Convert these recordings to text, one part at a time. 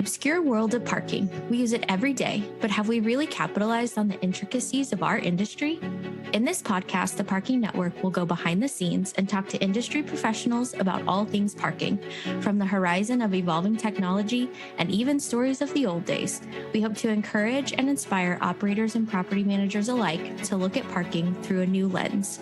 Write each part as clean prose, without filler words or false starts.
obscure world of parking. We use it every day, but have we really capitalized on the intricacies of our industry? In this podcast, the Parking Network will go behind the scenes and talk to industry professionals about all things parking, from the horizon of evolving technology and even stories of the old days. We hope to encourage and inspire operators and property managers alike to look at parking through a new lens.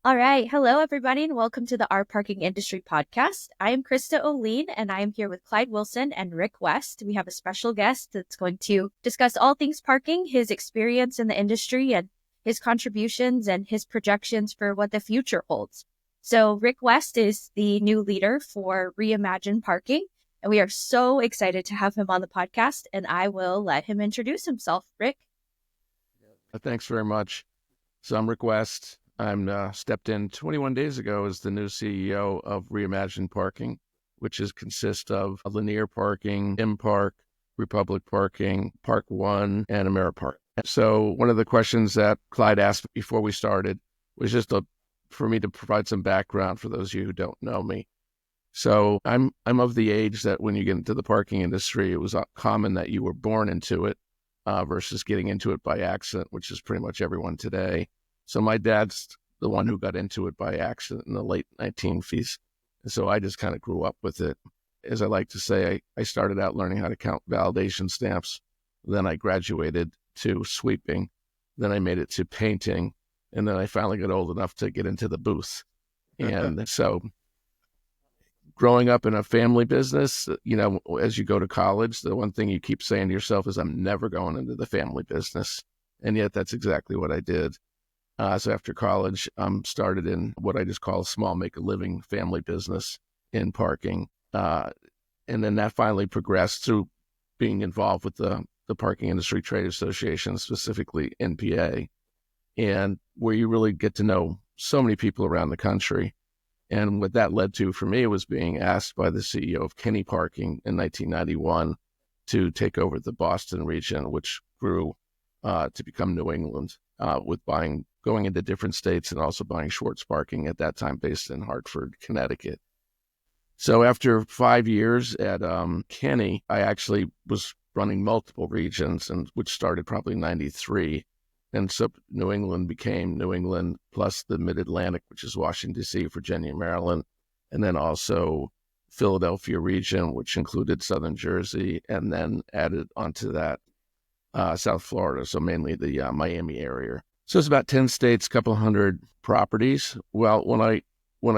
All right. Hello, everybody, and welcome to the Our Parking Industry Podcast. I am Krista Olien, and I am here with Clyde Wilson and Rick West. We have a special guest that's going to discuss all things parking, his experience in the industry, and his contributions and his projections for what the future holds. So Rick West is the new leader for Reimagine Parking, and we are so excited to have him on the podcast, and I will let him introduce himself. Rick? Thanks very much. So I'm Rick West. I'm stepped in 21 days ago as the new CEO of Reimagine Parking, which consists of Linear Parking, M-Park, Republic Parking, Park One, and AmeriPark. So one of the questions that Clyde asked before we started was just for me to provide some background for those of you who don't know me. So I'm of the age that when you get into the parking industry, it was common that you were born into it versus getting into it by accident, which is pretty much everyone today. So my dad's the one who got into it by accident in the late 1950s. And so I just kind of grew up with it. As I like to say, I started out learning how to count validation stamps. Then I graduated to sweeping. Then I made it to painting. And then I finally got old enough to get into the booth. And so growing up in a family business, as you go to college, the one thing you keep saying to yourself is, I'm never going into the family business. And yet that's exactly what I did. So after college, started in what I just call a small make-a-living family business in parking. And then that finally progressed through being involved with the Parking Industry Trade Association, specifically NPA, and where you really get to know so many people around the country. And what that led to for me was being asked by the CEO of Kenny Parking in 1991 to take over the Boston region, which grew to become New England with going into different states and also buying Schwartz Parking at that time based in Hartford, Connecticut. So after 5 years at Kenny, I actually was running multiple regions, and which started probably in 93. And so New England became New England plus the Mid-Atlantic, which is Washington, D.C., Virginia, Maryland, and then also Philadelphia region, which included Southern Jersey, and then added onto that South Florida, so mainly the Miami area. So it's about 10 states, a couple hundred properties. Well, when I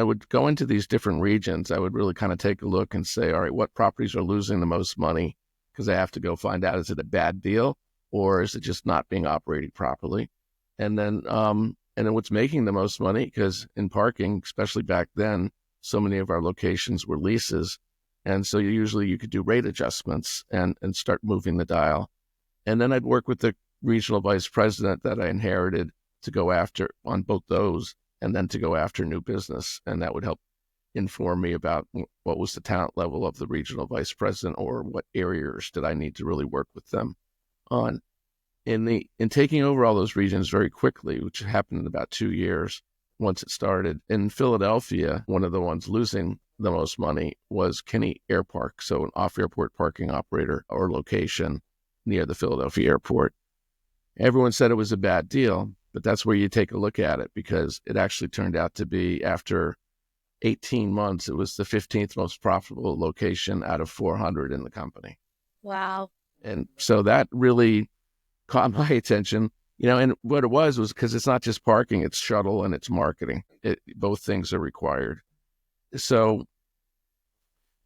would go into these different regions, I would really kind of take a look and say, all right, what properties are losing the most money? Because I have to go find out, is it a bad deal or is it just not being operated properly? And then what's making the most money? Because in parking, especially back then, so many of our locations were leases. And so you could do rate adjustments and start moving the dial. And then I'd work with the regional vice president that I inherited to go after on both those, and then to go after new business. And that would help inform me about what was the talent level of the regional vice president, or what areas did I need to really work with them on. In taking over all those regions very quickly, which happened in about 2 years once it started, in Philadelphia, one of the ones losing the most money was Kenny Air Park, so an off-airport parking operator or location near the Philadelphia airport. Everyone said it was a bad deal, but that's where you take a look at it, because it actually turned out to be, after 18 months, it was the 15th most profitable location out of 400 in the company. Wow. And so that really caught my attention, and what it was because it's not just parking, it's shuttle and it's marketing. Both things are required. So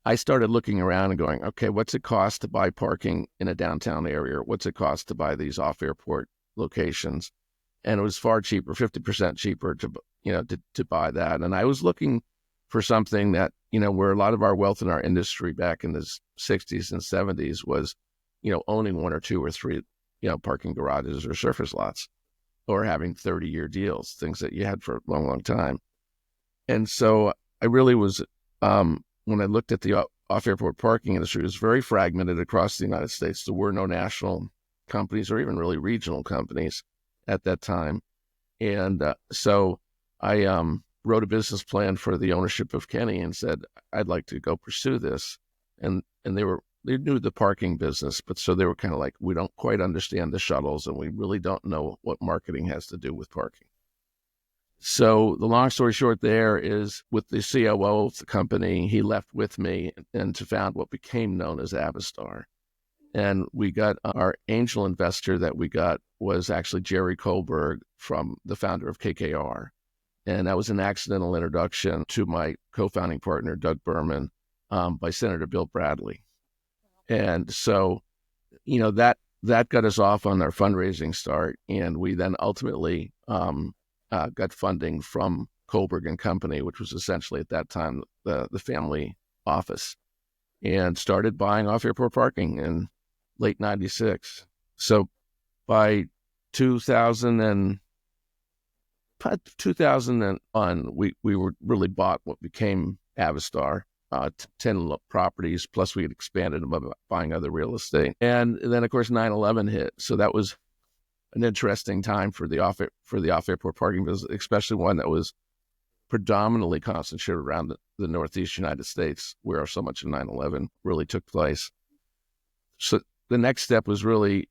I started looking around and going, okay, what's it cost to buy parking in a downtown area? What's it cost to buy these off-airport locations? And it was far cheaper, 50% cheaper to buy that. And I was looking for something that, where a lot of our wealth in our industry back in the 60s and 70s was, owning one or two or three, parking garages or surface lots, or having 30-year deals, things that you had for a long, long time. And so I really was, when I looked at the off-airport parking industry, it was very fragmented across the United States. There were no national companies or even really regional companies at that time. And so I wrote a business plan for the ownership of Kenny and said, I'd like to go pursue this. And they knew the parking business, but so they were kind of like, we don't quite understand the shuttles and we really don't know what marketing has to do with parking. So the long story short there is, with the COO of the company, he left with me and to found what became known as Avistar. And we got our angel investor that we got was actually Jerry Kohlberg, from the founder of KKR. And that was an accidental introduction to my co-founding partner, Doug Berman, by Senator Bill Bradley. And so, that got us off on our fundraising start. And we then ultimately got funding from Kohlberg and Company, which was essentially at that time the family office, and started buying off-airport parking in late 96. So by 2001, we were really bought what became Avistar, 10 properties, plus we had expanded by buying other real estate. And then, of course, 9/11 hit. So that was an interesting time for the off-airport parking business, especially one that was predominantly concentrated around the Northeast United States, where so much of 9/11 really took place. So the next step was really,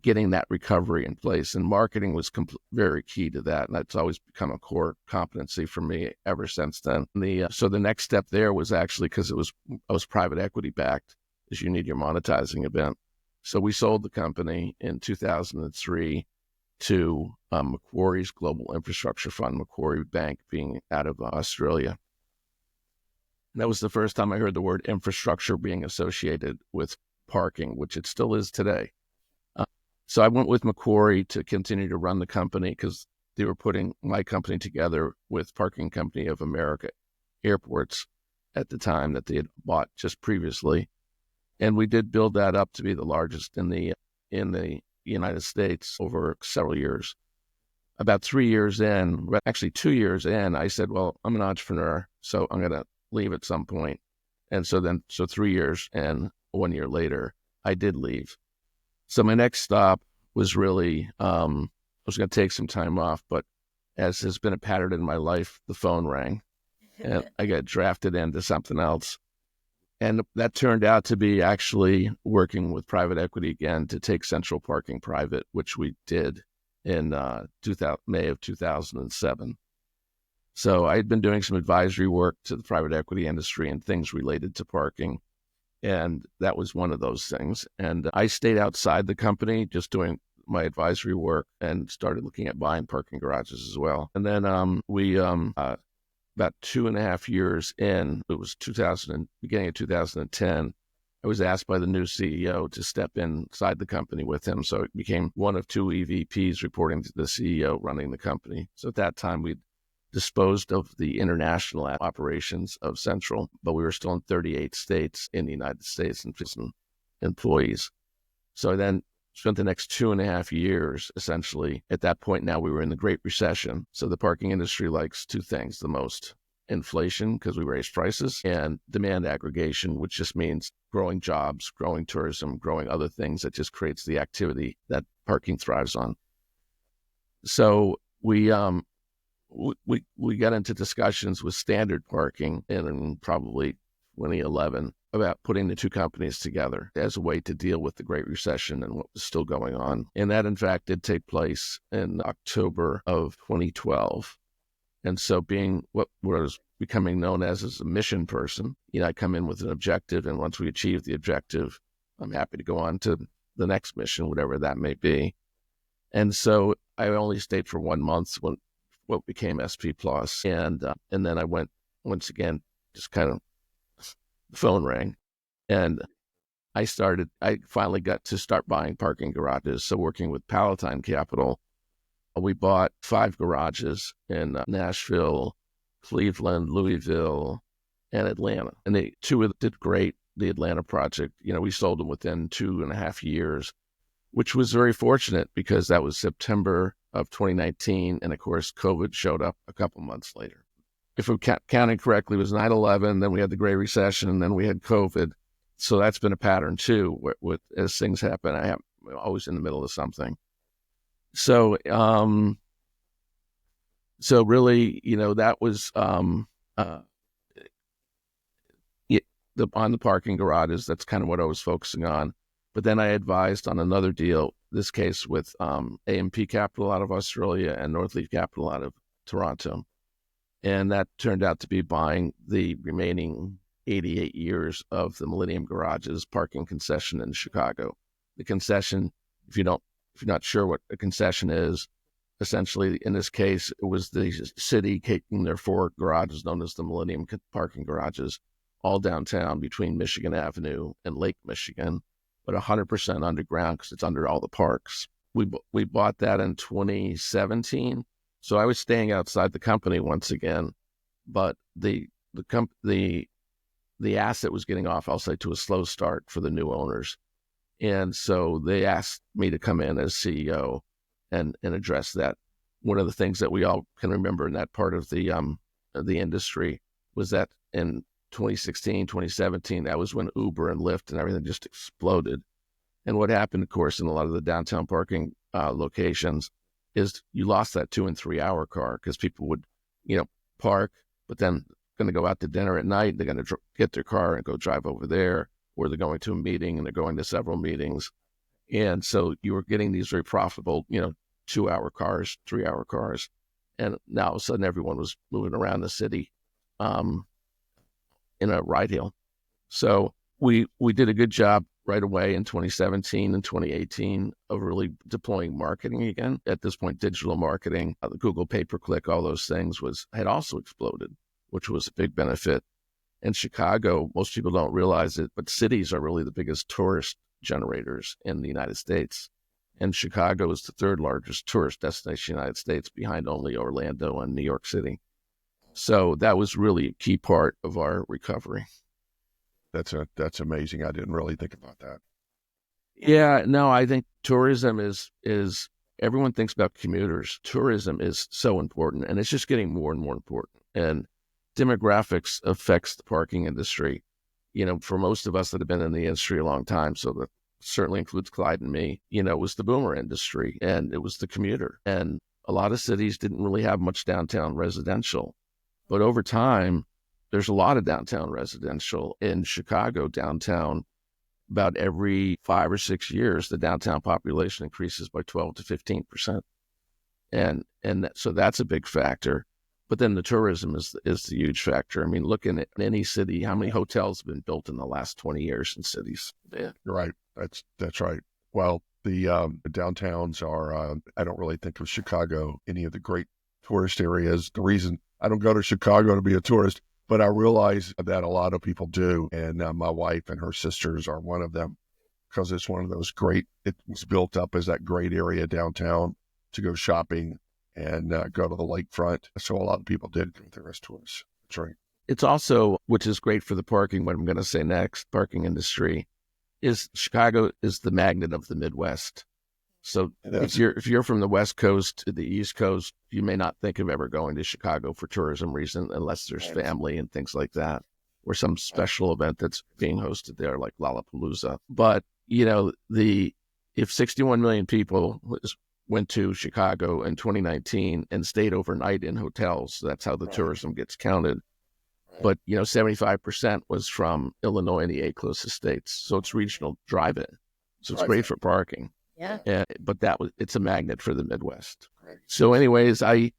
getting that recovery in place, and marketing was very key to that. And that's always become a core competency for me ever since then. So the next step there was actually, because I was private equity backed, is you need your monetizing event. So we sold the company in 2003 to Macquarie's Global Infrastructure Fund, Macquarie Bank being out of Australia. And that was the first time I heard the word infrastructure being associated with parking, which it still is today. So I went with Macquarie to continue to run the company, because they were putting my company together with Parking Company of America Airports at the time that they had bought just previously. And we did build that up to be the largest in the United States over several years. About 3 years in, actually 2 years in, I said, well, I'm an entrepreneur, so I'm going to leave at some point. And so 3 years and 1 year later, I did leave. So my next stop was really, I was going to take some time off, but as has been a pattern in my life, the phone rang and I got drafted into something else. And that turned out to be actually working with private equity again to take Central Parking private, which we did in May of 2007. So I had been doing some advisory work to the private equity industry and things related to parking. And that was one of those things. And I stayed outside the company just doing my advisory work and started looking at buying parking garages as well. And then we about 2.5 years in, it was beginning of 2010, I was asked by the new CEO to step inside the company with him. So it became one of 2 EVPs reporting to the CEO running the company. So at that time, we'd disposed of the international operations of Central, but we were still in 38 states in the United States and some employees. So I then spent the next 2.5 years, essentially. At that point now, we were in the Great Recession. So the parking industry likes 2 things the most: inflation, because we raised prices, and demand aggregation, which just means growing jobs, growing tourism, growing other things that just creates the activity that parking thrives on. So we got into discussions with Standard Parking in probably 2011 about putting the 2 companies together as a way to deal with the Great Recession and what was still going on. And that, in fact, did take place in October of 2012. And so, being what was becoming known as a mission person, I come in with an objective, and once we achieve the objective, I'm happy to go on to the next mission, whatever that may be. And so I only stayed for 1 month when what became SP Plus. And then I went, once again, just kind of, the phone rang, and I finally got to start buying parking garages. So working with Palatine Capital, we bought 5 garages in Nashville, Cleveland, Louisville, and Atlanta. And they 2 of them did great. The Atlanta project, we sold them within 2.5 years, which was very fortunate because that was September of 2019. And of course, COVID showed up a couple months later. If I'm counting correctly, it was 9/11, then we had the Great Recession, and then we had COVID. So that's been a pattern too, as things happen. I'm always in the middle of something. So So really, that was on the parking garages. That's kind of what I was focusing on. But then I advised on another deal, this case with AMP Capital out of Australia and Northleaf Capital out of Toronto. And that turned out to be buying the remaining 88 years of the Millennium Garages parking concession in Chicago. The concession, if you're not sure what a concession is, essentially in this case, it was the city taking their 4 garages known as the Millennium Parking Garages, all downtown between Michigan Avenue and Lake Michigan, but 100% underground because it's under all the parks. We bought that in 2017. So I was staying outside the company once again, but the asset was getting off, I'll say, to a slow start for the new owners. And so they asked me to come in as CEO and address that. One of the things that we all can remember in that part of the industry was that in 2016, 2017, that was when Uber and Lyft and everything just exploded. And what happened, of course, in a lot of the downtown parking locations is you lost that 2 and 3 hour car because people would, park, but then going to go out to dinner at night. They're going to get their car and go drive over there, or they're going to a meeting and they're going to several meetings. And so you were getting these very profitable, 2 hour cars, 3 hour cars. And now all of a sudden everyone was moving around the city in a ride hail. So we did a good job right away in 2017 and 2018 of really deploying marketing again. At this point, digital marketing, the Google pay-per-click, all those things had also exploded, which was a big benefit. In Chicago, most people don't realize it, but cities are really the biggest tourist generators in the United States. And Chicago is the 3rd largest tourist destination in the United States, behind only Orlando and New York City. So that was really a key part of our recovery. That's amazing. I didn't really think about that. Yeah, no, I think tourism is everyone thinks about commuters. Tourism is so important, and it's just getting more and more important. And demographics affects the parking industry. For most of us that have been in the industry a long time, so that certainly includes Clyde and me, it was the boomer industry and it was the commuter. And a lot of cities didn't really have much downtown residential. But over time, there's a lot of downtown residential. In Chicago, downtown, about every 5 or 6 years, the downtown population increases by 12 to 15%. And so that's a big factor. But then the tourism is the huge factor. I mean, looking at any city, how many hotels have been built in the last 20 years in cities? Yeah. You're right. That's right. Well, the downtowns are, I don't really think of Chicago, any of the great tourist areas. The reason I don't go to Chicago to be a tourist, but I realize that a lot of people do. And my wife and her sisters are one of them, because it's one of those it was built up as that great area downtown to go shopping and go to the lakefront. So a lot of people did go there as tourists. That's right. It's also, which is great for the parking, what I'm going to say next, parking industry, is Chicago is the magnet of the Midwest. So if you're from the West Coast to the East Coast, you may not think of ever going to Chicago for tourism reason, unless there's family and things like that, or some special event that's being hosted there, like Lollapalooza. But if 61 million people went to Chicago in 2019 and stayed overnight in hotels, so that's how the tourism gets counted. But 75% was from Illinois and the 8 closest states, so it's regional drive-in. So it's great for parking. Yeah. But it's a magnet for the Midwest. So anyways, I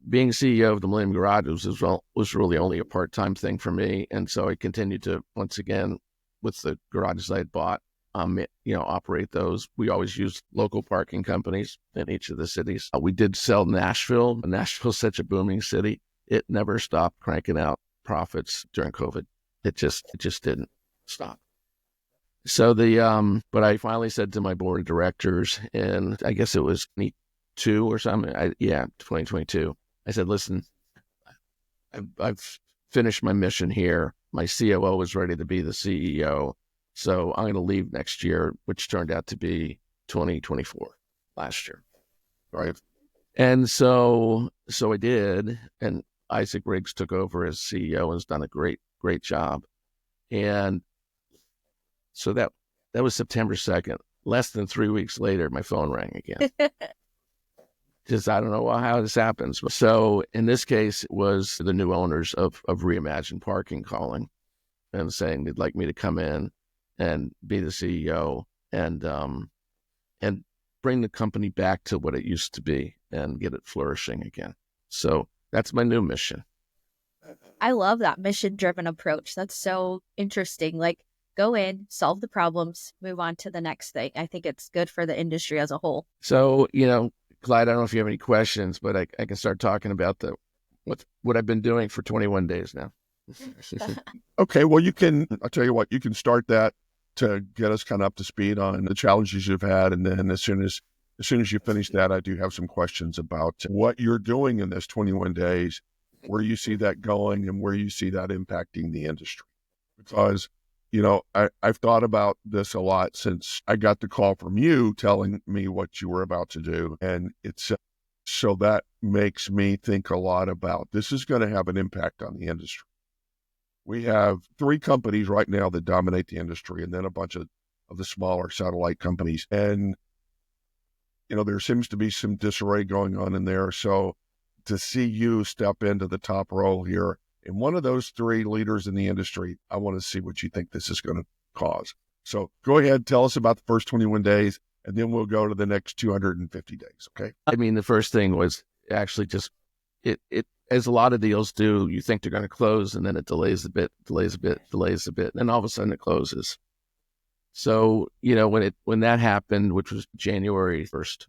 being CEO of the Millennium Garages was really only a part-time thing for me. And so I continued to, once again, with the garages I had bought, operate those. We always used local parking companies in each of the cities. We did sell Nashville. Nashville's such a booming city. It never stopped cranking out profits during COVID. It just didn't stop. So but I finally said to my board of directors, and I guess it was 2022 or something. 2022. I said, listen, I've finished my mission here. My COO was ready to be the CEO. So I'm going to leave next year, which turned out to be 2024, last year. Right. And so I did, and Isaac Riggs took over as CEO and has done a great job. And so that was September 2nd. Less than 3 weeks later, my phone rang again. Just, I don't know how this happens. So in this case, it was the new owners of Reimagine Parking calling and saying they'd like me to come in and be the CEO and bring the company back to what it used to be and get it flourishing again. So that's my new mission. I love that mission-driven approach. That's so interesting. Like, go in, solve the problems, move on to the next thing. I think it's good for the industry as a whole. So, Clyde, I don't know if you have any questions, but I can start talking about what I've been doing for 21 days now. Okay, well, I'll tell you what, you can start that to get us kind of up to speed on the challenges you've had. And then as soon as you finish that, I do have some questions about what you're doing in this 21 days, where you see that going and where you see that impacting the industry. Because, I've thought about this a lot since I got the call from you telling me what you were about to do. And so that makes me think a lot about this is going to have an impact on the industry. We have 3 companies right now that dominate the industry, and then a bunch of the smaller satellite companies. And, there seems to be some disarray going on in there. So to see you step into the top role here in one of those 3 leaders in the industry, I want to see what you think this is going to cause. So go ahead, tell us about the first 21 days, and then we'll go to the next 250 days, okay? I mean, the first thing was actually just, it as a lot of deals do, you think they're going to close, and then it delays a bit, and then all of a sudden it closes. So, when that happened, which was January 1st,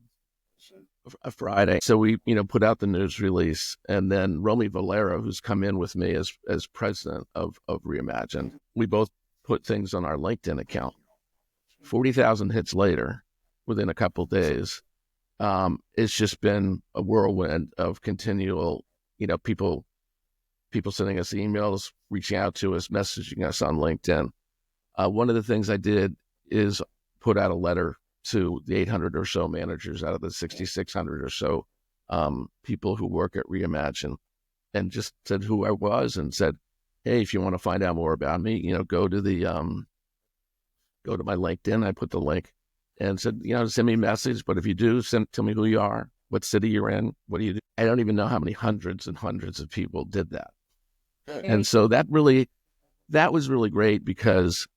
a Friday. So we, put out the news release, and then Romy Valero, who's come in with me as president of Reimagine, we both put things on our LinkedIn account. 40,000 hits later, within a couple of days, it's just been a whirlwind of continual, people sending us emails, reaching out to us, messaging us on LinkedIn. One of the things I did is put out a letter to the 800 or so managers out of the 6,600 or so people who work at Reimagine, and just said who I was and said, hey, if you want to find out more about me, go to my LinkedIn. I put the link and said, send me a message. But if you do, tell me who you are, what city you're in, what do you do? I don't even know how many hundreds and hundreds of people did that. Okay. And so that was really great because,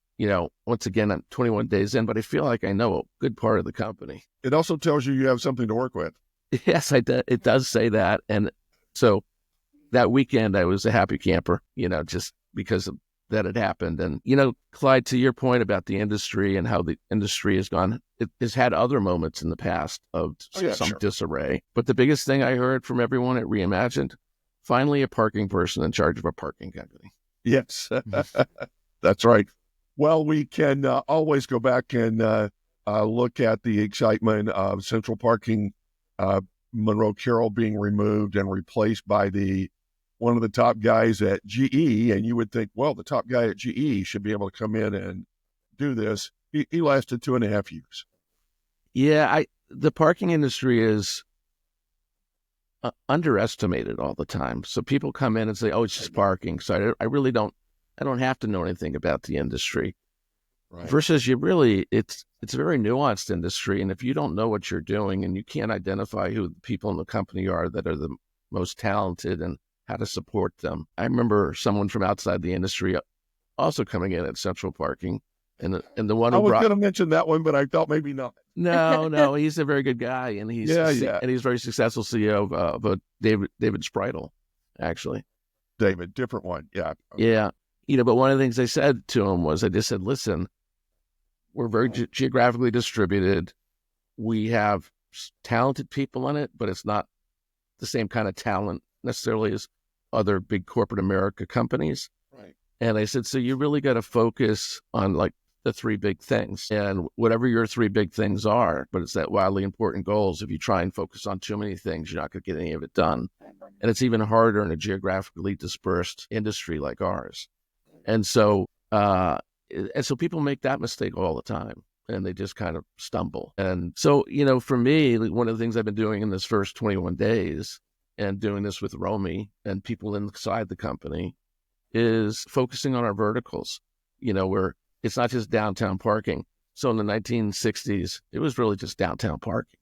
once again, I'm 21 days in, but I feel like I know a good part of the company. It also tells you have something to work with. Yes, it does say that. And so that weekend I was a happy camper, just because of that had happened. And, Clyde, to your point about the industry and how the industry has gone, it has had other moments in the past of some disarray. But the biggest thing I heard from everyone at Reimagined, finally a parking person in charge of a parking company. Yes, that's right. Well, we can always go back and look at the excitement of Central Parking, Monroe Carroll being removed and replaced by one of the top guys at GE. And you would think, well, the top guy at GE should be able to come in and do this. He lasted 2.5 years. Yeah, the parking industry is underestimated all the time. So people come in and say, oh, it's just parking. So I really don't have to know anything about the industry. Right. Versus it's a very nuanced industry. And if you don't know what you're doing and you can't identify who the people in the company are that are the most talented and how to support them. I remember someone from outside the industry also coming in at Central Parking. And the one who I was going to mention that one, but I thought maybe not. No, he's a very good guy. And he's and he's a very successful CEO of David Spritel, actually. David, different one. Yeah. Okay. Yeah. But one of the things I said to him was, I just said, listen, we're very geographically distributed. We have talented people in it, but it's not the same kind of talent necessarily as other big corporate America companies. Right. And I said, so you really got to focus on like the 3 big things, and whatever your 3 big things are, but it's that wildly important goals. If you try and focus on too many things, you're not going to get any of it done. And it's even harder in a geographically dispersed industry like ours. And so people make that mistake all the time, and they just kind of stumble. And so, for me, one of the things I've been doing in this first 21 days and doing this with Romy and people inside the company is focusing on our verticals, where it's not just downtown parking. So in the 1960s, it was really just downtown parking.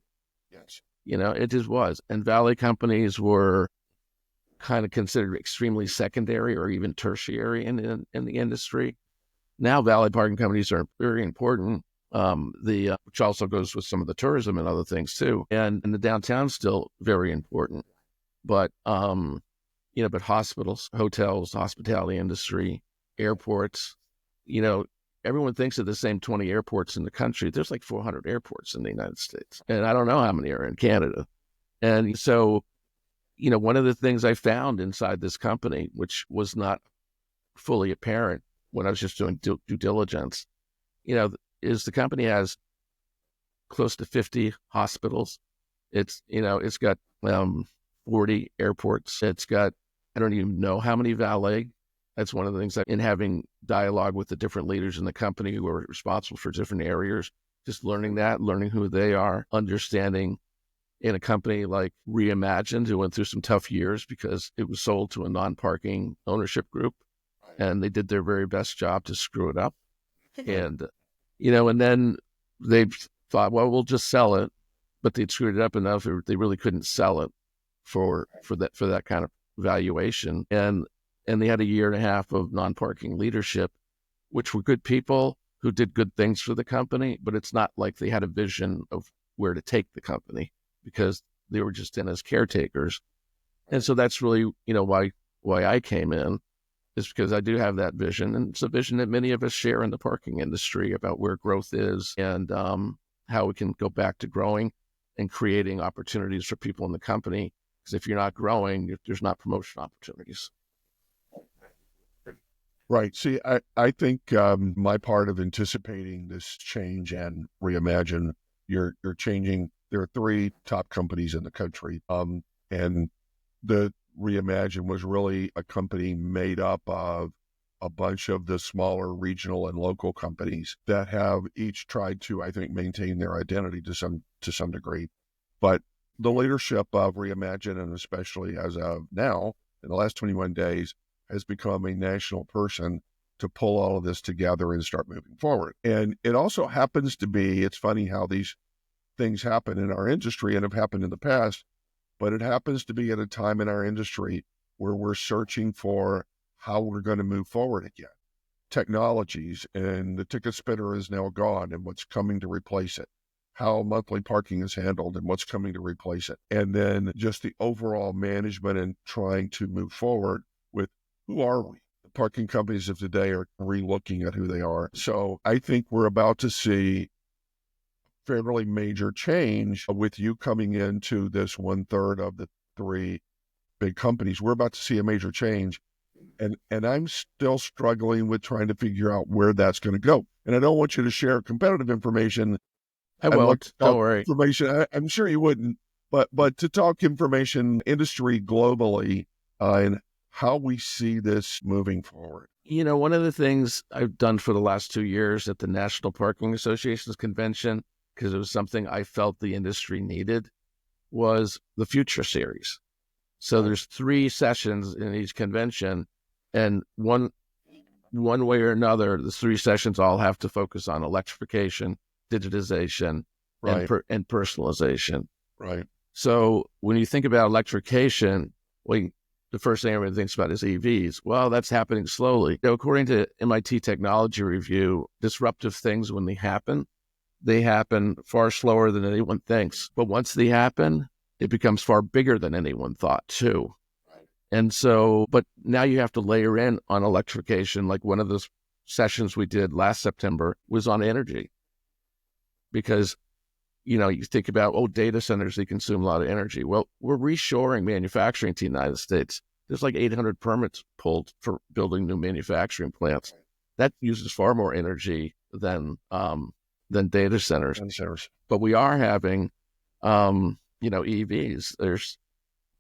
Yes. It just was. And valet companies were kind of considered extremely secondary or even tertiary in the industry. Now, valet parking companies are very important. Which also goes with some of the tourism and other things too. And the downtown's still very important. But but hospitals, hotels, hospitality industry, airports, everyone thinks of the same 20 airports in the country. There's like 400 airports in the United States. And I don't know how many are in Canada. And so, one of the things I found inside this company, which was not fully apparent when I was just doing due diligence, is the company has close to 50 hospitals. It's got 40 airports. It's got, I don't even know how many valet. That's one of the things that in having dialogue with the different leaders in the company who are responsible for different areas, just learning who they are, understanding in a company like Reimagined, who went through some tough years because it was sold to a non-parking ownership group, and they did their very best job to screw it up. And, and then they thought, well, we'll just sell it, but they'd screwed it up enough they really couldn't sell it for that kind of valuation. And they had a year and a half of non-parking leadership, which were good people who did good things for the company, but it's not like they had a vision of where to take the company because they were just in as caretakers. And so that's really, why I came in, is because I do have that vision. And it's a vision that many of us share in the parking industry about where growth is and how we can go back to growing and creating opportunities for people in the company. Because if you're not growing, there's not promotion opportunities. Right. See, I think my part of anticipating this change and Reimagine, you're changing. There are 3 top companies in the country, and the Reimagine was really a company made up of a bunch of the smaller regional and local companies that have each tried to, I think, maintain their identity to some degree. But the leadership of Reimagine, and especially as of now, in the last 21 days, has become a national person to pull all of this together and start moving forward. And it also happens to be, it's funny how these things happen in our industry and have happened in the past, but it happens to be at a time in our industry where we're searching for how we're going to move forward again. Technologies, and the ticket spinner is now gone, and what's coming to replace it. How monthly parking is handled and what's coming to replace it. And then just the overall management and trying to move forward with who are we? The parking companies of today are re-looking at who they are. So I think we're about to see fairly major change with you coming into this 1/3 of the 3 big companies. We're about to see a major change. And I'm still struggling with trying to figure out where that's going to go. And I don't want you to share competitive information. I won't. Don't worry. Information. I'm sure you wouldn't. But to talk information industry globally and how we see this moving forward. One of the things I've done for the last 2 years at the National Parking Association's convention, because it was something I felt the industry needed, was the Future Series. So there's 3 sessions in each convention, and one way or another, the 3 sessions all have to focus on electrification, digitalization, right, and personalization. Right. So when you think about electrification, the first thing everyone thinks about is EVs. Well, that's happening slowly. According to MIT Technology Review, disruptive things, when they happen far slower than anyone thinks. But once they happen, it becomes far bigger than anyone thought too. Right. And so, but now you have to layer in on electrification. Like one of the sessions we did last September was on energy. Because, you think about, data centers, they consume a lot of energy. Well, we're reshoring manufacturing to the United States. There's like 800 permits pulled for building new manufacturing plants. That uses far more energy than data centers. But we are having, EVs. There's,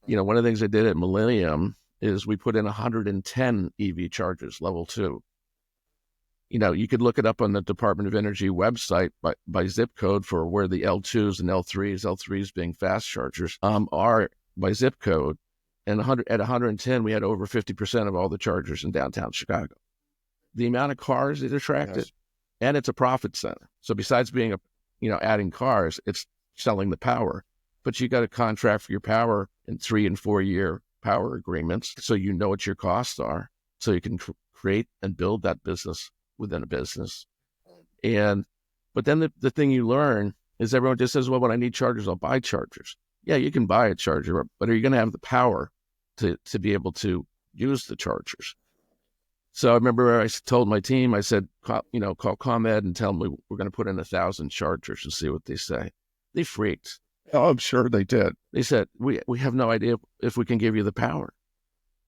one of the things I did at Millennium is we put in 110 EV chargers, level 2. You could look it up on the Department of Energy website by zip code for where the L2s and L3s being fast chargers, are by zip code. And at 110, we had over 50% of all the chargers in downtown Chicago. The amount of cars it attracted, yes. And it's a profit center. So besides being adding cars, it's selling the power. but you got to contract for your power in 3 and 4 year power agreements, so you know what your costs are, so you can create and build that business within a business. But then the thing you learn is everyone just says, well, when I need chargers, I'll buy chargers. Yeah, you can buy a charger, but are you going to have the power to be able to use the chargers? So I remember I told my team, I said, call ComEd and tell them we're going to put in 1,000 chargers and see what they say. They freaked. Oh, I'm sure they did. They said, we have no idea if we can give you the power.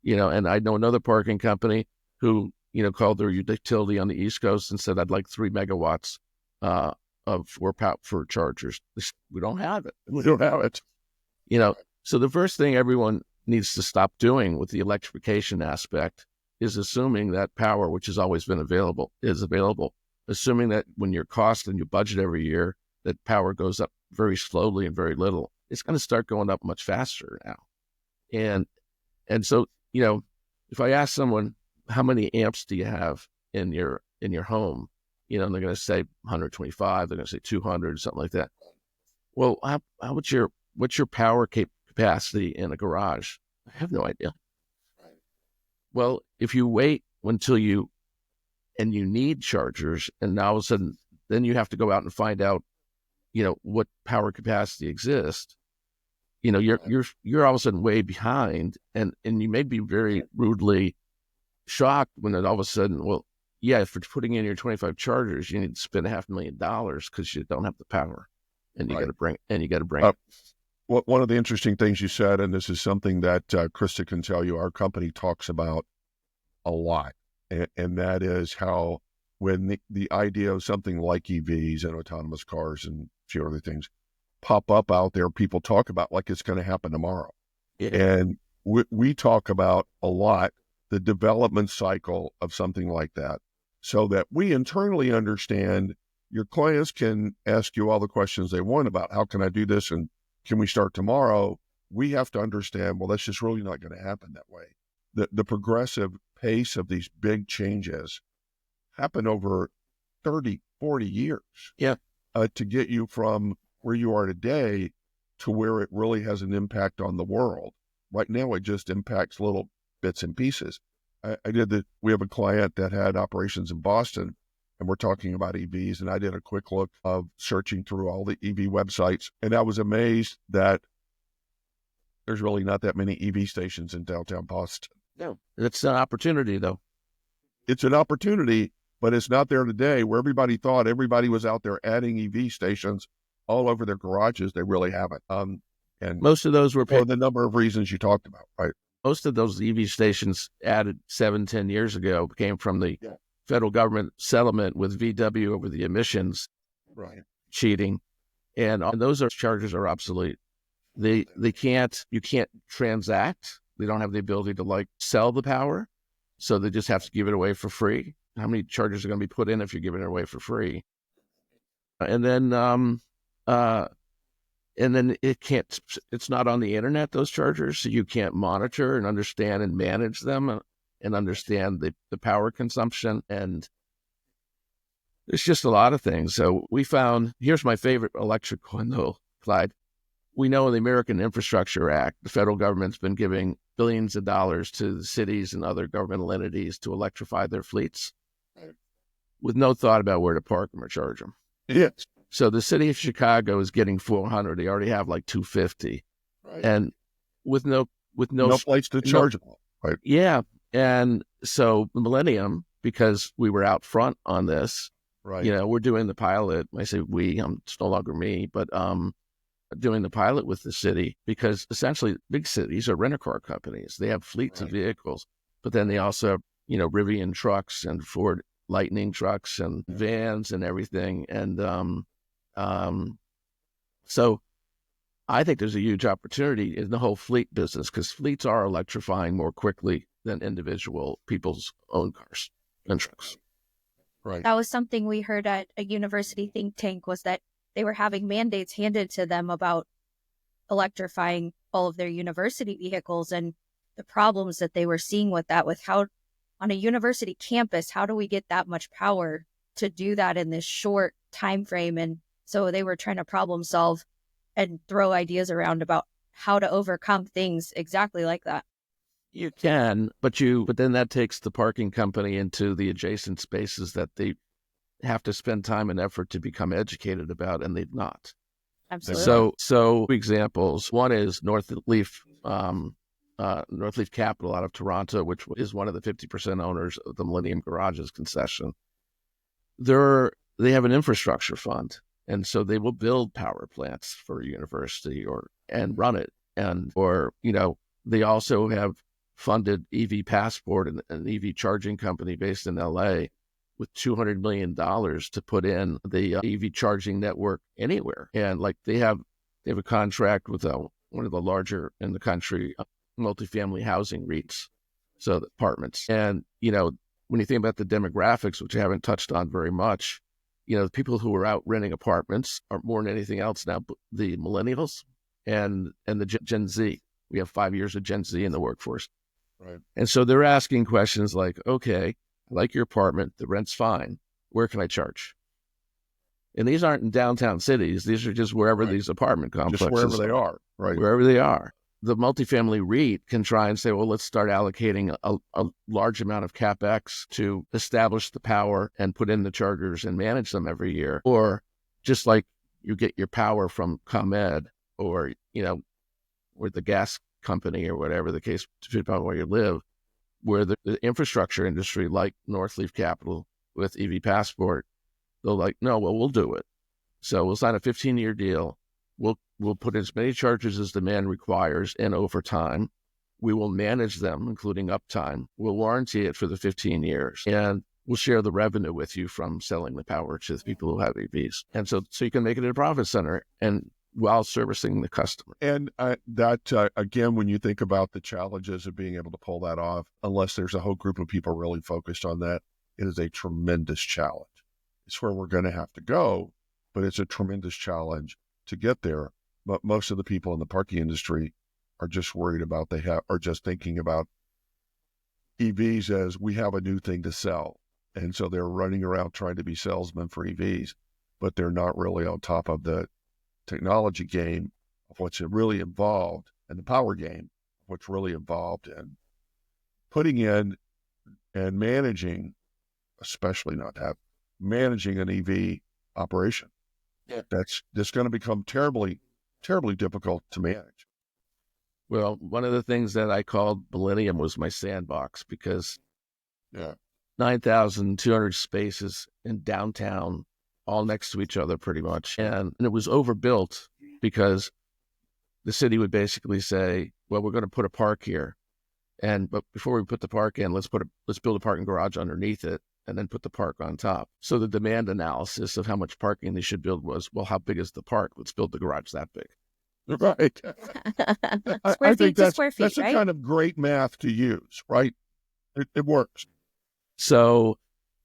And I know another parking company who, called their utility on the East Coast and said, I'd like 3 megawatts for chargers. We don't have it. We don't have it. So the first thing everyone needs to stop doing with the electrification aspect is assuming that power, which has always been available, is available. Assuming that when your cost and your budget every year, that power goes up very slowly and very little. It's going to start going up much faster now. And so, if I ask someone, how many amps do you have in your home? And they're going to say 125, they're going to say 200, something like that. Well, what's your power capacity in a garage? I have no idea. Well, if you wait until you need chargers, and now all of a sudden, then you have to go out and find out, what power capacity exists. You're all of a sudden way behind, and you may be very rudely shocked when it all of a sudden, well, yeah, for putting in your 25 chargers, you need to spend $500,000 because you don't have the power, and you got to bring it. One of the interesting things you said, and this is something that Krista can tell you, our company talks about a lot, and that is how when the idea of something like EVs and autonomous cars and a few other things pop up out there, people talk about like it's going to happen tomorrow. Yeah. And we talk about a lot the development cycle of something like that, so that we internally understand. Your clients can ask you all the questions they want about how can I do this and can we start tomorrow? We have to understand, well, that's just really not going to happen that way. The progressive pace of these big changes happen over 30, 40 years. Yeah. To get you from where you are today to where it really has an impact on the world. Right now, it just impacts little bits and pieces. We have a client that had operations in Boston, and we're talking about EVs, and I did a quick look of searching through all the EV websites, and I was amazed that there's really not that many EV stations in downtown Boston. No, it's an opportunity, though. It's an opportunity, but it's not there today, where everybody thought everybody was out there adding EV stations all over their garages. They really haven't. And most of those were for the number of reasons you talked about, right? Most of those EV stations added 7-10 years ago came from the federal government settlement with VW over the emissions cheating. And those chargers are obsolete. You can't transact. They don't have the ability to sell the power. So they just have to give it away for free. How many chargers are going to be put in if you're giving it away for free? And then it's not on the internet, those chargers, so you can't monitor and understand and manage them and understand the power consumption. And there's just a lot of things. So we found, here's my favorite electric one though, Clyde. We know in the American Infrastructure Act, the federal government's been giving billions of dollars to the cities and other governmental entities to electrify their fleets with no thought about where to park them or charge them. Yes. So the city of Chicago is getting 400. They already have 250, and with no place to charge them. Right. Yeah, and so Millennium, because we were out front on this, we're doing the pilot. I say we, it's no longer me, but doing the pilot with the city, because essentially big cities are rent-a-car companies. They have fleets of vehicles, but then they also have Rivian trucks and Ford Lightning trucks and vans and everything, and so I think there's a huge opportunity in the whole fleet business, because fleets are electrifying more quickly than individual people's own cars and trucks. Right. That was something we heard at a university think tank, was that they were having mandates handed to them about electrifying all of their university vehicles, and the problems that they were seeing with that, with how on a university campus, how do we get that much power to do that in this short time frame? And so they were trying to problem solve and throw ideas around about how to overcome things exactly like that. You can, but then that takes the parking company into the adjacent spaces that they have to spend time and effort to become educated about, and they've not. Absolutely. So examples. One is Northleaf Capital out of Toronto, which is one of the 50% owners of the Millennium Garages concession. They have an infrastructure fund, and so they will build power plants for a university and run it, they also have funded EV Passport, an EV charging company based in LA, with $200 million to put in the EV charging network anywhere. And like they have a contract with one of the larger in the country multifamily housing REITs, so the apartments. And when you think about the demographics, which I haven't touched on very much, the people who are out renting apartments are more than anything else now the millennials and the Gen Z. We have 5 years of Gen Z in the workforce. Right. And so they're asking questions like, okay, I like your apartment, the rent's fine. Where can I charge? And these aren't in downtown cities. These are just wherever these apartment complexes just wherever they are. Right. Wherever they are. The multifamily REIT can try and say, well, let's start allocating a large amount of CapEx to establish the power and put in the chargers and manage them every year. Or just like you get your power from ComEd or the gas company or whatever the case, depending on where you live, where the infrastructure industry, like Northleaf Capital with EV Passport, they're like, no, well, we'll do it. So we'll sign a 15-year deal. We'll put as many charges as demand requires, and over time, we will manage them, including uptime. We'll warranty it for the 15 years, and we'll share the revenue with you from selling the power to the people who have EVs. And so you can make it a profit center and while servicing the customer. And that, again, when you think about the challenges of being able to pull that off, unless there's a whole group of people really focused on that, it is a tremendous challenge. It's where we're going to have to go, but it's a tremendous challenge to get there. But most of the people in the parking industry are just worried about, are just thinking about EVs as we have a new thing to sell. And so they're running around trying to be salesmen for EVs, but they're not really on top of the technology game of what's really involved, and the power game of what's really involved in putting in and managing, especially managing an EV operation. Yeah. That's going to become terribly, terribly difficult to manage. Well, one of the things that I called Millennium was my sandbox, because 9,200 spaces in downtown, all next to each other pretty much. And it was overbuilt because the city would basically say, well, we're going to put a park here. But before we put the park in, let's build a parking garage underneath it and then put the park on top. So the demand analysis of how much parking they should build was, well, how big is the park? Let's build the garage that big. Right. Square feet to square feet, that's a kind of great math to use, right? It works. So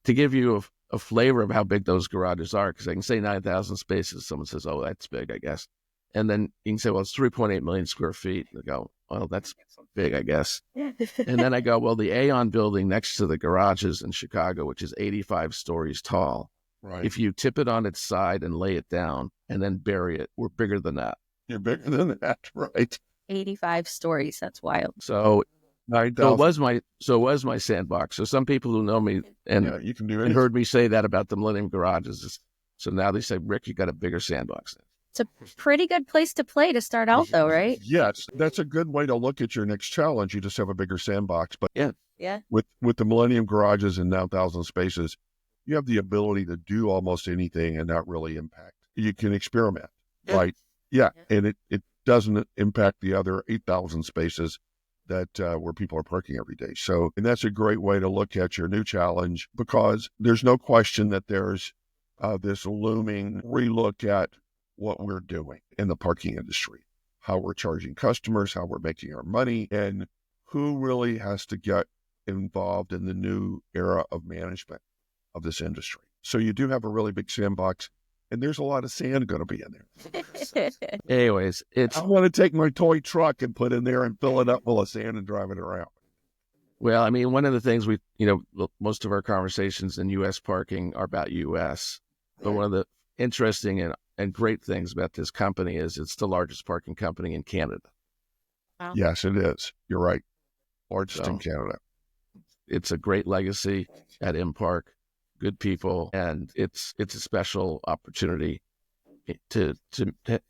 to give you a flavor of how big those garages are, because I can say 9,000 spaces. Someone says, oh, that's big, I guess. And then you can say, well, it's 3.8 million square feet. They go, well, that's big, I guess. And then I go, well, the Aon building next to the garages in Chicago, which is 85 stories tall. Right. If you tip it on its side and lay it down and then bury it, we're bigger than that. You're bigger than that, right? 85 stories. That's wild. So 9,000. So it was my sandbox. So some people who know me and you can do and heard me say that about the Millennium Garages, so now they say, Rick, you got a bigger sandbox. It's a pretty good place to play to start out, though, right? Yes, that's a good way to look at your next challenge. You just have a bigger sandbox, but yeah, with the Millennium Garages and 9,000 spaces, you have the ability to do almost anything and not really impact. You can experiment, right? Yeah, and it doesn't impact the other 8,000 spaces that where people are parking every day. So, and that's a great way to look at your new challenge, because there's no question that there's this looming relook at what we're doing in the parking industry, how we're charging customers, how we're making our money, and who really has to get involved in the new era of management of this industry. So you do have a really big sandbox, and there's a lot of sand going to be in there. Anyways, I want to take my toy truck and put in there and fill it up full of sand and drive it around. Well, I mean, one of the things most of our conversations in U.S. parking are about U.S., but one of the interesting and great things about this company is it's the largest parking company in Canada. Wow. Yes, it is. You're right. Largest in So Canada. it's a great legacy at Impark, good people, and it's a special opportunity to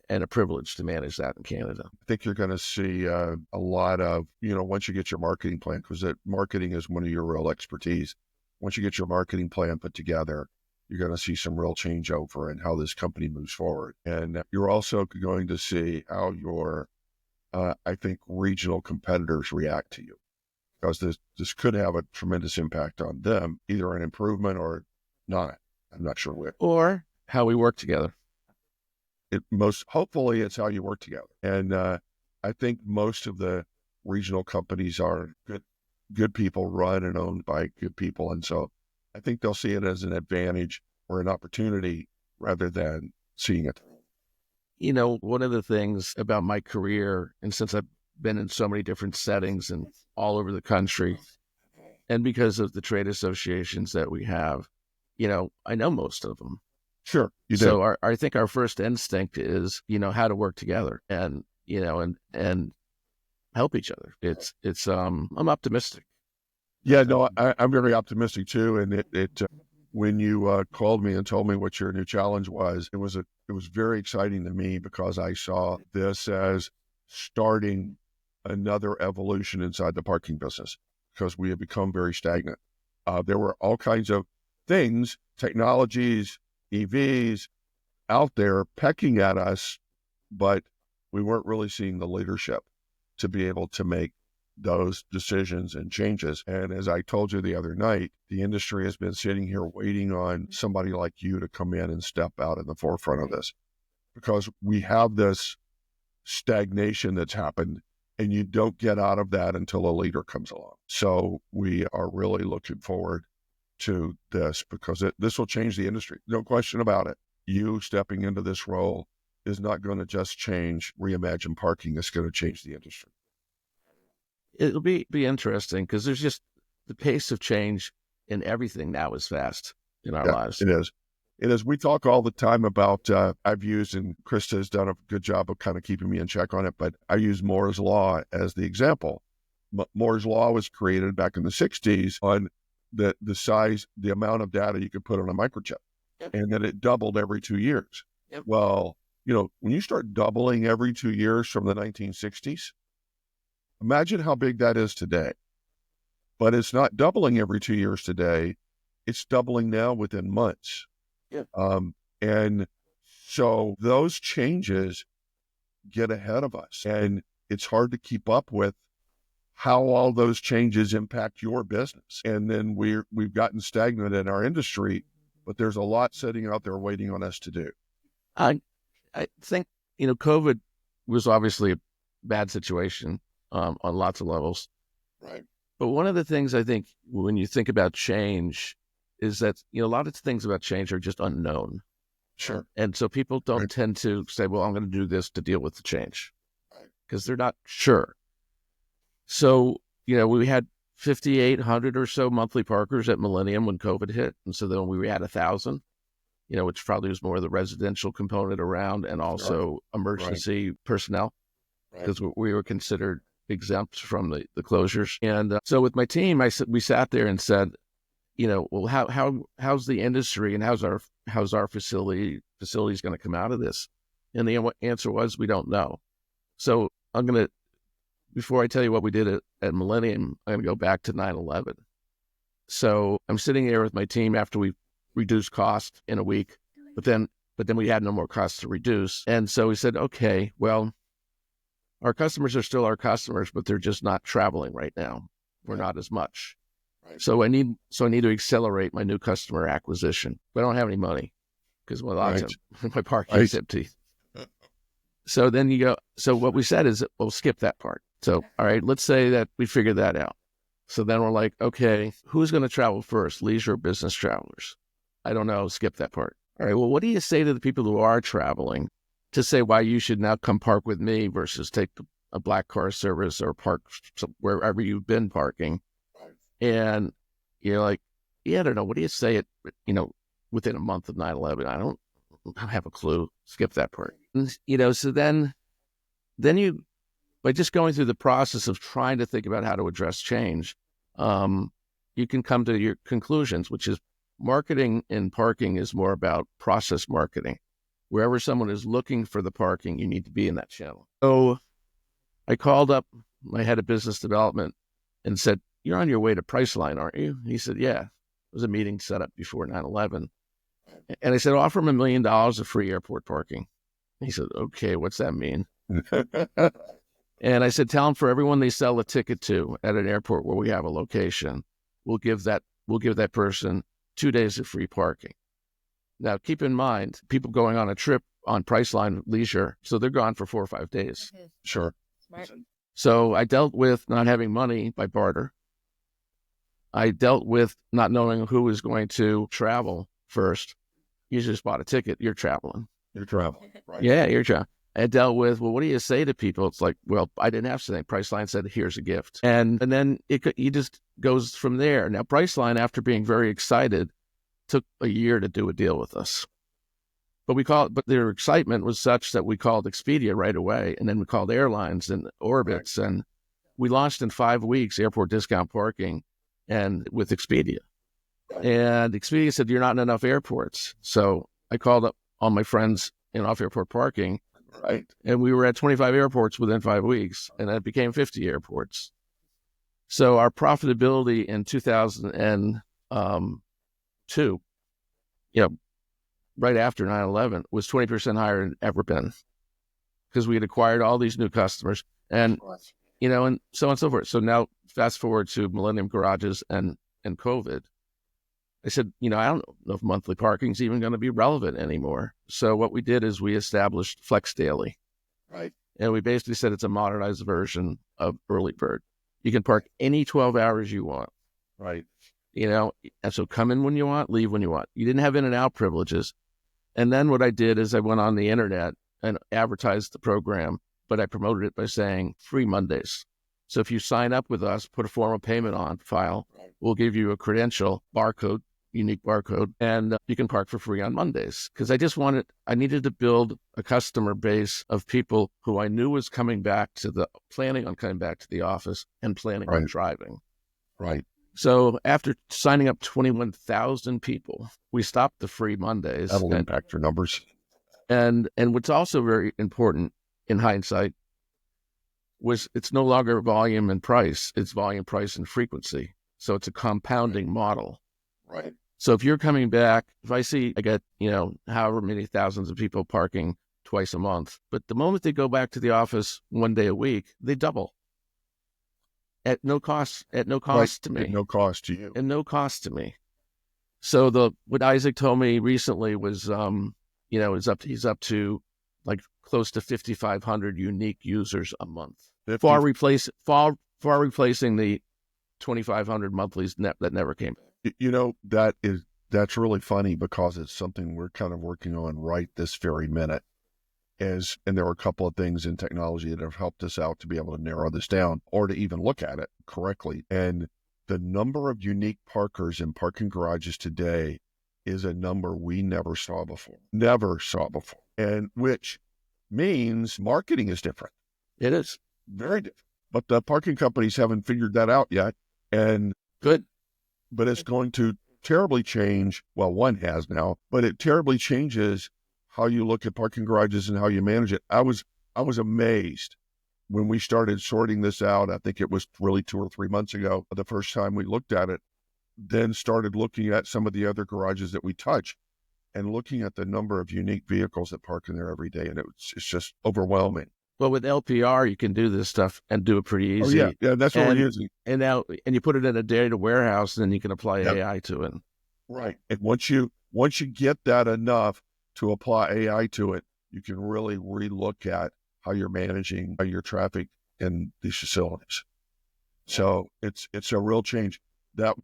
and a privilege to manage that in Canada. I think you're going to see a lot of, once you get your marketing plan, because marketing is one of your real expertise. Once you get your marketing plan put together, you're going to see some real changeover in how this company moves forward. And you're also going to see how your, I think, regional competitors react to you, because this could have a tremendous impact on them, either an improvement or not. I'm not sure which. Or how we work together. Hopefully it's how you work together. And I think most of the regional companies are good people run and owned by good people. And so I think they'll see it as an advantage or an opportunity rather than seeing it. One of the things about my career, and since I've been in so many different settings and all over the country, and because of the trade associations that we have, I know most of them. Sure, you do. So I think our first instinct is, how to work together and help each other. I'm optimistic. Yeah, no, I'm very optimistic too. And when you called me and told me what your new challenge was, it was very exciting to me, because I saw this as starting another evolution inside the parking business, because we have become very stagnant. There were all kinds of things, technologies, EVs out there pecking at us, but we weren't really seeing the leadership to be able to make those decisions and changes. And as I told you the other night, the industry has been sitting here waiting on somebody like you to come in and step out in the forefront of this, because we have this stagnation that's happened, and you don't get out of that until a leader comes along. So we are really looking forward to this, because this will change the industry. No question about it. You stepping into this role is not going to just change Reimagine Parking. It's going to change the industry. It'll be interesting, because there's just the pace of change in everything now is fast in our lives. It is. It is. We talk all the time about, I've used, and Krista has done a good job of kind of keeping me in check on it, but I use Moore's Law as the example. Moore's Law was created back in the 60s on the size, the amount of data you could put on a microchip, and then it doubled every 2 years. Yep. Well, when you start doubling every 2 years from the 1960s, imagine how big that is today. But it's not doubling every 2 years today. It's doubling now within months. Yeah. And so those changes get ahead of us, and it's hard to keep up with how all those changes impact your business. And then we've gotten stagnant in our industry, but there's a lot sitting out there waiting on us to do. I think, COVID was obviously a bad situation on lots of levels. Right. But one of the things I think when you think about change is that, a lot of things about change are just unknown. Sure. And so people don't tend to say, well, I'm going to do this to deal with the change, because they're not sure. So, we had 5,800 or so monthly parkers at Millennium when COVID hit. And so then we had 1,000, which probably was more of the residential component around, and also emergency personnel, because we were considered exempt from the closures. And so with my team, we sat there and said, well, how's the industry and how's our facilities going to come out of this? And the answer was, we don't know. So before I tell you what we did at Millennium, I'm going to go back to 9/11. So I'm sitting here with my team after we reduced cost in a week, but then we had no more costs to reduce. And so we said, okay, well, our customers are still our customers, but they're just not traveling right now. We're not as much. Right. So I need to accelerate my new customer acquisition. But I don't have any money, because my parking is empty. So then so what we said is, we'll skip that part. So, all right, let's say that we figured that out. So then we're like, okay, who's going to travel first, leisure or business travelers? I don't know, skip that part. All right, well, what do you say to the people who are traveling to say why you should now come park with me versus take a black car service or park wherever you've been parking? And you're like, yeah, I don't know. What do you say within a month of 9/11? I don't don't have a clue. Skip that part. And, so then you, by just going through the process of trying to think about how to address change, you can come to your conclusions, which is marketing in parking is more about process marketing. Wherever someone is looking for the parking, you need to be in that channel. So I called up my head of business development and said, "You're on your way to Priceline, aren't you?" He said, "Yeah." It was a meeting set up before 9/11. And I said, "Offer him $1 million of free airport parking." He said, "Okay, what's that mean?" And I said, "Tell him for everyone they sell a ticket to at an airport where we have a location, we'll give that person 2 days of free parking." Now, keep in mind, people going on a trip on Priceline Leisure, so they're gone for 4 or 5 days. Mm-hmm. Sure. Smart. So I dealt with not having money by barter. I dealt with not knowing who was going to travel first. You just bought a ticket, you're traveling. You're traveling, right? Yeah, you're traveling. I dealt with, well, what do you say to people? It's like, well, I didn't have to say. Priceline said, "Here's a gift." And then he just goes from there. Now, Priceline, after being very excited, took a year to do a deal with us. But their excitement was such that we called Expedia right away, and then we called airlines and Orbitz, and we launched in 5 weeks airport discount parking, and with Expedia. And Expedia said, "You're not in enough airports." So I called up all my friends in off-airport parking, Right. and we were at 25 airports within 5 weeks, and that became 50 airports. So our profitability in 2002, right after 9/11, was 20% higher than ever been, because we had acquired all these new customers, and and so on and so forth. So now fast forward to Millennium Garages and COVID. I said, I don't know if monthly parking is even going to be relevant anymore. So what we did is we established Flex Daily. Right. And we basically said it's a modernized version of Early Bird. You can park any 12 hours you want. Right. And so come in when you want, leave when you want. You didn't have in and out privileges. And then what I did is I went on the internet and advertised the program, but I promoted it by saying free Mondays. So if you sign up with us, put a form of payment on file, we'll give you a credential barcode, unique barcode, and you can park for free on Mondays. Because I needed to build a customer base of people who I knew was planning on coming back to the office and planning on driving. Right. So after signing up 21,000 people, we stopped the free Mondays. That'll impact your numbers. And what's also very important in hindsight was it's no longer volume and price, it's volume, price, and frequency. So it's a compounding model. Right. So if you're coming back, if I get, however many thousands of people parking twice a month, but the moment they go back to the office 1 day a week, they double. At no cost to me. At no cost to you. And no cost to me. So what Isaac told me recently was, he's up to like close to 5,500 unique users a month, far replacing the 2,500 monthlies that never came back. That's really funny, because it's something we're kind of working on right this very minute. And there are a couple of things in technology that have helped us out to be able to narrow this down or to even look at it correctly. And the number of unique parkers in parking garages today is a number we never saw before. And which means marketing is different. It is very different. But the parking companies haven't figured that out yet. And good. But it's going to terribly change. Well, one has now, but it terribly changes how you look at parking garages and how you manage it. I was amazed when we started sorting this out. I think it was really 2 or 3 months ago, the first time we looked at it, then started looking at some of the other garages that we touch and looking at the number of unique vehicles that park in there every day. And it's just overwhelming. Well, with LPR, you can do this stuff and do it pretty easy. Oh, yeah, that's what we're using. And you put it in a data warehouse, and then you can apply AI to it. Right. And once you get that enough to apply AI to it, you can really relook at how you're managing your traffic in these facilities. So it's a real change. That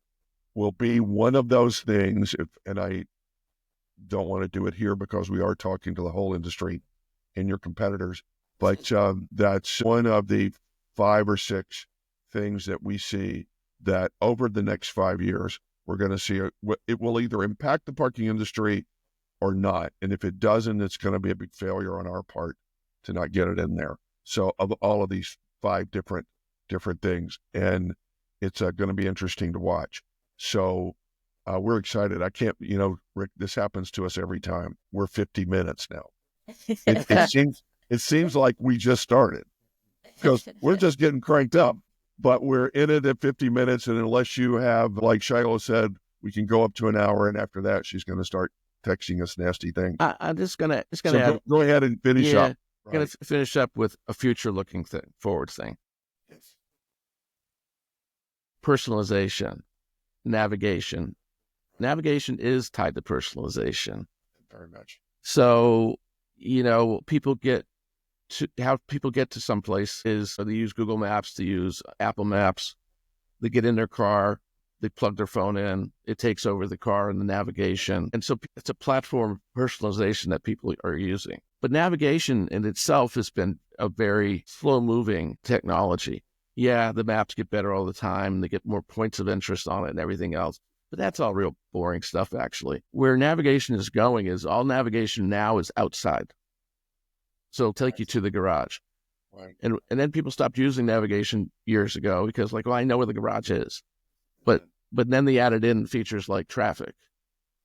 will be one of those things, and I don't want to do it here because we are talking to the whole industry and your competitors, but that's one of the 5 or 6 things that we see that over the next 5 years, we're going to see it will either impact the parking industry or not. And if it doesn't, it's going to be a big failure on our part to not get it in there. So of all of these 5 different things, and it's going to be interesting to watch. So we're excited. I can't, Rick, this happens to us every time. We're 50 minutes now. It seems like we just started because we're just getting cranked up, but we're in it at 50 minutes. And unless you have, like Shiloh said, we can go up to an hour. And after that, she's going to start texting us nasty things. I'm just gonna So add, go ahead and finish up. I'm gonna finish up with a future-looking thing, forward thing. Yes. Personalization, navigation. Navigation is tied to personalization. Very much. So, people get to some place is they use Google Maps, they use Apple Maps, they get in their car, they plug their phone in, it takes over the car and the navigation. And so it's a platform of personalization that people are using. But navigation in itself has been a very slow-moving technology. Yeah, the maps get better all the time, they get more points of interest on it and everything else. But that's all real boring stuff, actually. Where navigation is going is all navigation now is outside. So it'll take you to the garage. Right. And then people stopped using navigation years ago because I know where the garage is. But then they added in features like traffic.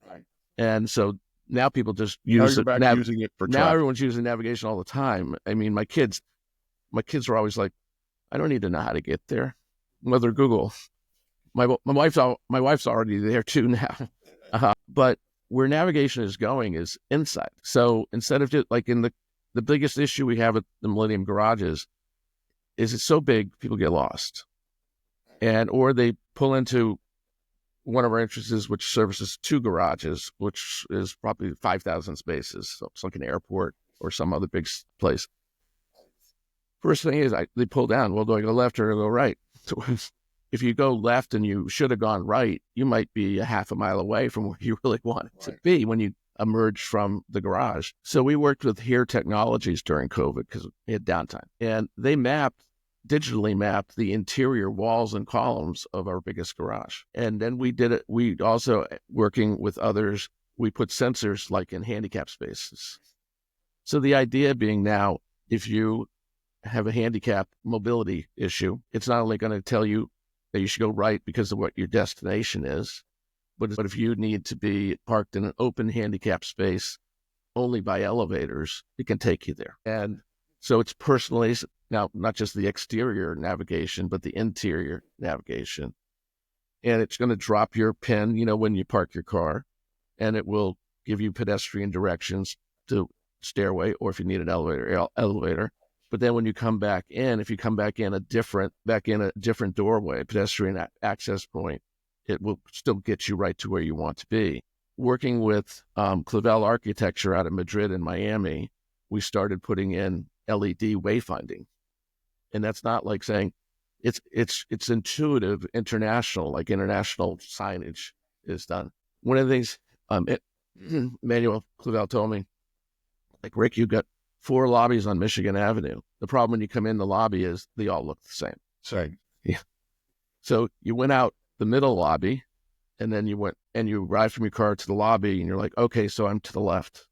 Right. And so now people just use it. Using it for now traffic. Everyone's using navigation all the time. I mean, my kids are always like, I don't need to know how to get there. Whether Google. My wife's already there too now. But where navigation is going is inside. So instead of just like in the biggest issue we have at the Millennium Garages is it's so big, people get lost. Or they pull into one of our entrances, which services 2 garages, which is probably 5,000 spaces. So it's like an airport or some other big place. First thing is they pull down. Well, do I go left or do I go right? So if you go left and you should have gone right, you might be a half a mile away from where you really wanted to be when you emerged from the garage. So we worked with Here Technologies during COVID because we had downtime. And they digitally mapped the interior walls and columns of our biggest garage. And then we did it. We also, working with others, we put sensors like in handicap spaces. So the idea being now, if you have a handicap mobility issue, it's not only going to tell you that you should go right because of what your destination is, but if you need to be parked in an open handicap space only by elevators, it can take you there. And so it's personalized now, not just the exterior navigation, but the interior navigation. And it's going to drop your pin, when you park your car, and it will give you pedestrian directions to stairway, or if you need an elevator. But then when you come back in, if you come back in a different doorway, pedestrian access point, it will still get you right to where you want to be. Working with Clavel Architecture out of Madrid and Miami, we started putting in LED wayfinding. And that's not like saying it's intuitive international, like international signage is done. One of the things Manuel Clavel told me, like, Rick, you've got 4 lobbies on Michigan Avenue. The problem when you come in the lobby is they all look the same. Same. Yeah. So you went out the middle lobby, and then you went and you arrived from your car to the lobby, and you're like, okay, so I'm to the left.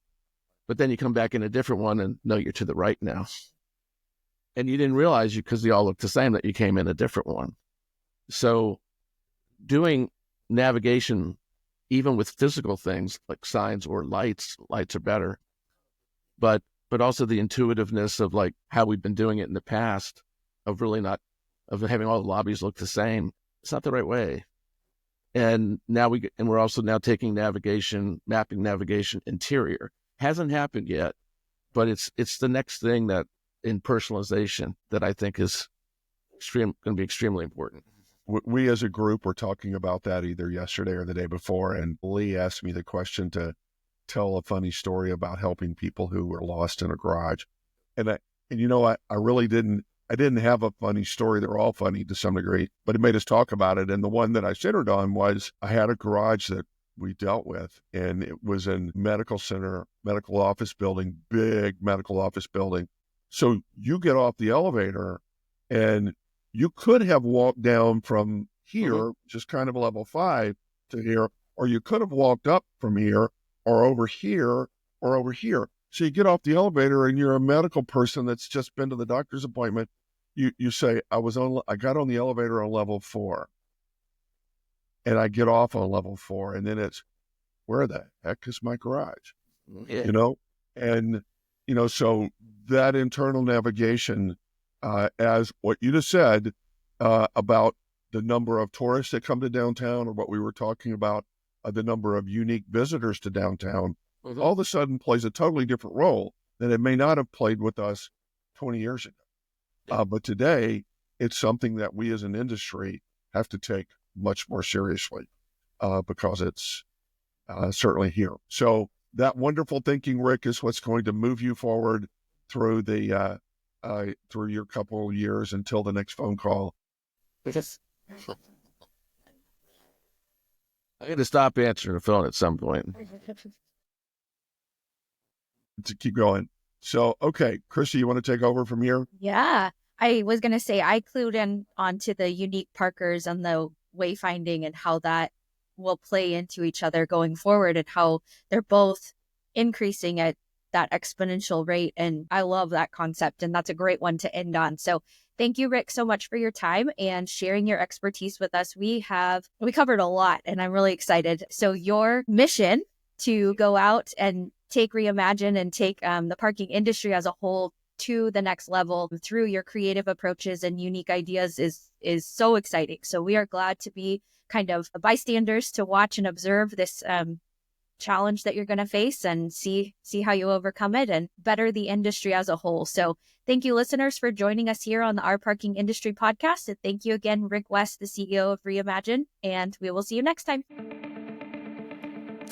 But then you come back in a different one, and no, you're to the right now. And you didn't realize because they all look the same that you came in a different one. So doing navigation, even with physical things like signs or lights are better. But also the intuitiveness of like how we've been doing it in the past of having all the lobbies look the same. It's not the right way. And now we're also now taking mapping navigation interior. Hasn't happened yet, but it's the next thing that in personalization that I think is going to be extremely important. We as a group were talking about that either yesterday or the day before, and Lee asked me the question to tell a funny story about helping people who were lost in a garage. And I really didn't have a funny story. They're all funny to some degree, but it made us talk about it. And the one that I centered on was I had a garage that we dealt with, and it was in medical center, medical office building, big medical office building. So you get off the elevator and you could have walked down from here, just kind of level 5 to here, or you could have walked up from here, or over here or over here. So you get off the elevator and you're a medical person that's just been to the doctor's appointment. You say, I got on the elevator on level 4 and I get off on level 4, and then it's, where the heck is my garage? Yeah. You know, and, you know, so that internal navigation, as what you just said, about the number of tourists that come to downtown, or what we were talking about, the number of unique visitors to downtown, all of a sudden plays a totally different role than it may not have played with us 20 years ago. But today, it's something that we as an industry have to take much more seriously, because it's certainly here. So that wonderful thinking, Rick, is what's going to move you forward through the through your couple of years until the next phone call. Because I got to stop answering the phone at some point. To keep going. So, okay, Krista, you want to take over from here? Yeah. I was going to say, I clued in onto the unique parkers and the wayfinding and how that will play into each other going forward, and how they're both increasing at that exponential rate. And I love that concept, and that's a great one to end on. So thank you, Rick, so much for your time and sharing your expertise with us. We covered a lot, and I'm really excited. So your mission to go out and take Reimagine and take the parking industry as a whole to the next level through your creative approaches and unique ideas is so exciting. So we are glad to be kind of bystanders to watch and observe this challenge that you're going to face, and see how you overcome it and better the industry as a whole. So thank you, listeners, for joining us here on the Our Parking Industry podcast. And thank you again, Rick West, the CEO of Reimagine, and we will see you next time.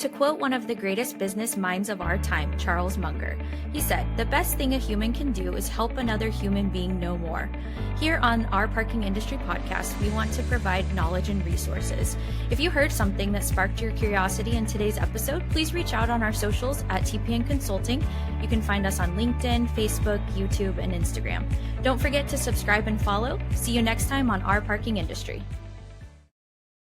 To quote one of the greatest business minds of our time, Charles Munger, he said, "The best thing a human can do is help another human being know more." Here on our Parking Industry podcast, we want to provide knowledge and resources. If you heard something that sparked your curiosity in today's episode, please reach out on our socials at TPN Consulting. You can find us on LinkedIn, Facebook, YouTube, and Instagram. Don't forget to subscribe and follow. See you next time on Our Parking Industry.